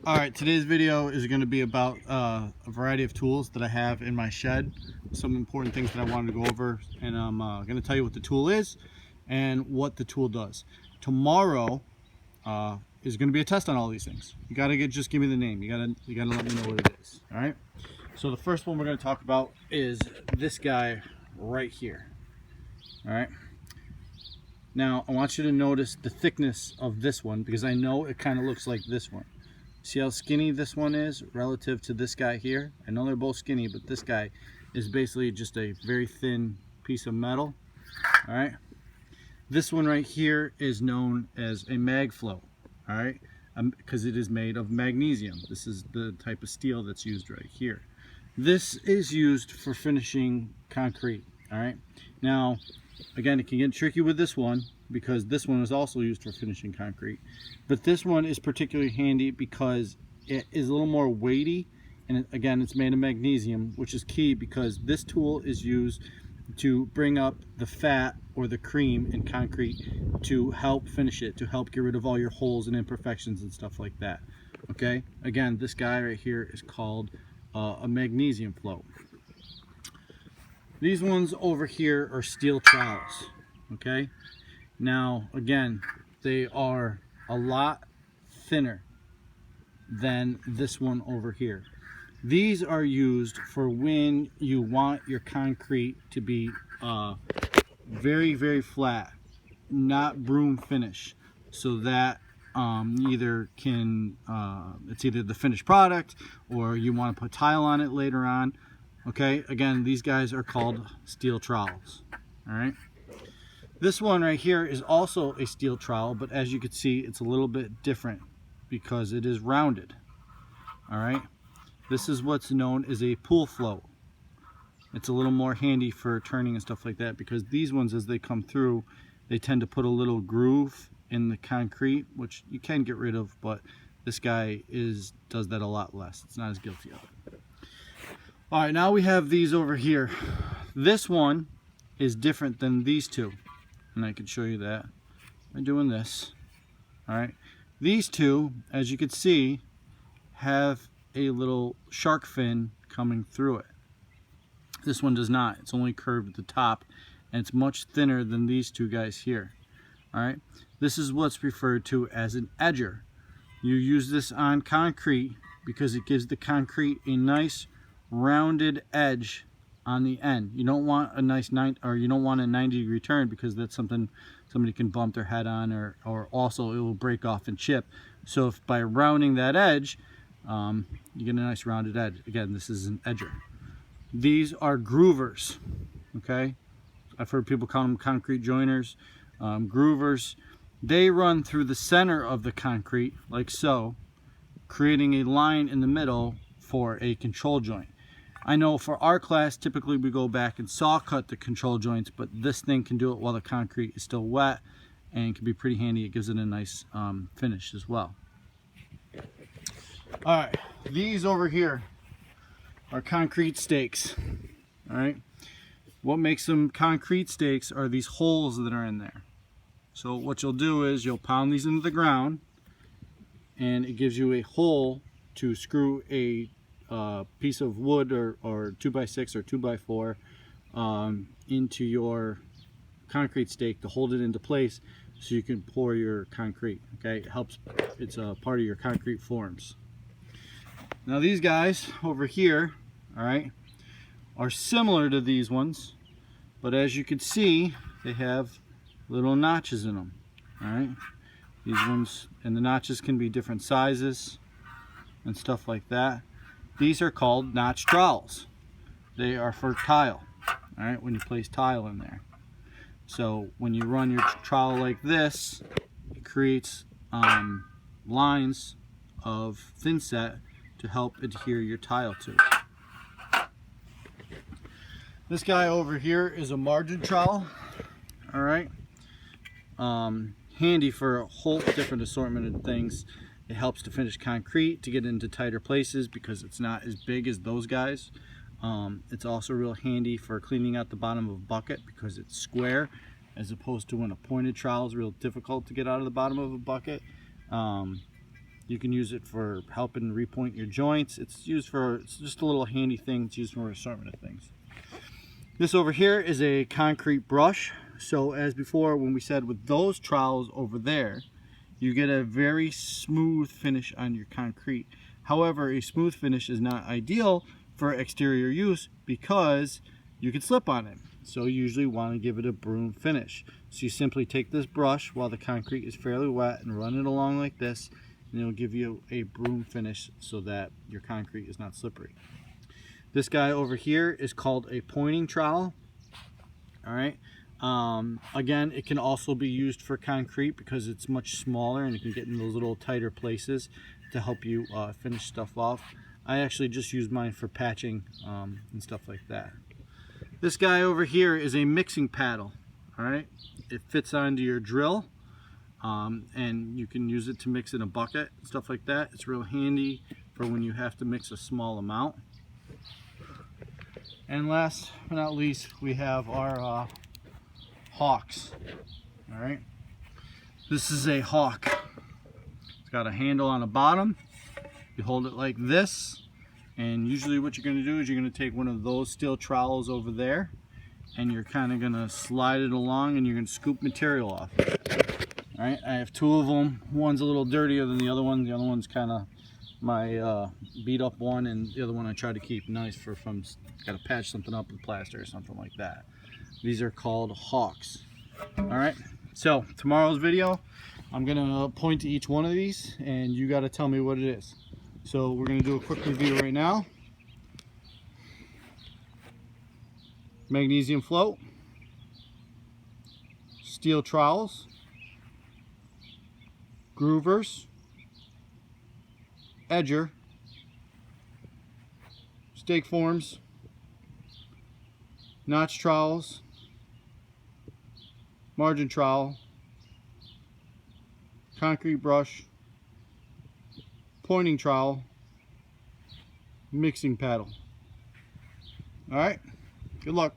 Alright, today's video is going to be about a variety of tools that I have in my shed. Some important things that I wanted to go over, and I'm going to tell you what the tool is and what the tool does. Tomorrow is going to be a test on all these things. You got to just give me the name. You got to let me know what it is. Alright? So the first one we're going to talk about is this guy right here. Alright? Now, I want you to notice the thickness of this one, because I know it kind of looks like this one. See how skinny this one is relative to this guy here? I know they're both skinny, but this guy is basically just a very thin piece of metal. All right. This one right here is known as a mag flow. All right, because it is made of magnesium. This is the type of steel that's used right here. This is used for finishing concrete. All right. Now, again, it can get tricky with this one, because this one is also used for finishing concrete, but this one is particularly handy because it is a little more weighty, and again, it's made of magnesium, which is key because this tool is used to bring up the fat or the cream in concrete to help finish it, to help get rid of all your holes and imperfections and stuff like that. Okay, again, this guy right here is called a magnesium flow. These ones over here are steel trowels. Okay, now again, they are a lot thinner than this one over here. These are used for when you want your concrete to be very, very flat, not broom finish, so that either can it's either the finished product or you want to put tile on it later on. Okay, again, these guys are called steel trowels. All right. This one right here is also a steel trowel, but as you can see, it's a little bit different because it is rounded. All right. This is what's known as a pool float. It's a little more handy for turning and stuff like that, because these ones, as they come through, they tend to put a little groove in the concrete, which you can get rid of, but this guy does that a lot less. It's not as guilty of it. All right, now we have these over here. This one is different than these two, and I can show you that by doing this. All right, these two, as you can see, have a little shark fin coming through it. This one does not. It's only curved at the top, and it's much thinner than these two guys here. All right, this is what's referred to as an edger. You use this on concrete because it gives the concrete a nice rounded edge on the end. You don't want a nice 90-degree turn, because that's something somebody can bump their head on, or also it will break off and chip. So if by rounding that edge, you get a nice rounded edge. Again, this is an edger. These are groovers. Okay, I've heard people call them concrete joiners. Groovers, they run through the center of the concrete like so, creating a line in the middle for a control joint. I know for our class, typically we go back and saw cut the control joints, but this thing can do it while the concrete is still wet, and can be pretty handy. It gives it a nice finish as well. All right, these over here are concrete stakes. All right, what makes them concrete stakes are these holes that are in there. So what you'll do is you'll pound these into the ground, and it gives you a hole to screw a piece of wood or 2x6 or 2x4 into your concrete stake to hold it into place, so you can pour your concrete. Okay, it helps. It's a part of your concrete forms. Now these guys over here, all right, are similar to these ones, but as you can see, they have little notches in them. All right, these ones, and the notches can be different sizes and stuff like that. These are called notch trowels. They are for tile. All right, when you place tile in there. So when you run your trowel like this, it creates lines of thin set to help adhere your tile to. This guy over here is a margin trowel. All right, handy for a whole different assortment of things. It helps to finish concrete, to get into tighter places, because it's not as big as those guys. It's also real handy for cleaning out the bottom of a bucket, because it's square, as opposed to when a pointed trowel is real difficult to get out of the bottom of a bucket. You can use it for helping repoint your joints. It's just a little handy thing. It's used for an assortment of things. This over here is a concrete brush. So as before, when we said with those trowels over there, you get a very smooth finish on your concrete. However, a smooth finish is not ideal for exterior use because you can slip on it. So you usually want to give it a broom finish. So you simply take this brush while the concrete is fairly wet and run it along like this, and it'll give you a broom finish so that your concrete is not slippery. This guy over here is called a pointing trowel. All right. Again, it can also be used for concrete because it's much smaller and it can get in those little tighter places to help you finish stuff off. I actually just use mine for patching and stuff like that. This guy over here is a mixing paddle. All right, it fits onto your drill, and you can use it to mix in a bucket, stuff like that. It's real handy for when you have to mix a small amount. And last but not least, we have our hawks. All right, this is a hawk. It's got a handle on the bottom. You hold it like this, and usually what you're going to do is you're going to take one of those steel trowels over there, and you're kind of going to slide it along, and you're going to scoop material off. All right, I have two of them. One's a little dirtier than the other one. The other one's kind of my beat up one, and the other one I try to keep nice for from got to patch something up with plaster or something like that. These are called hawks. All right, so tomorrow's video, I'm gonna point to each one of these and you got to tell me what it is. So we're gonna do a quick review right now. Magnesium float, steel trowels, groovers, edger, stake forms, notch trowels, margin trowel, concrete brush, pointing trowel, mixing paddle. All right, good luck.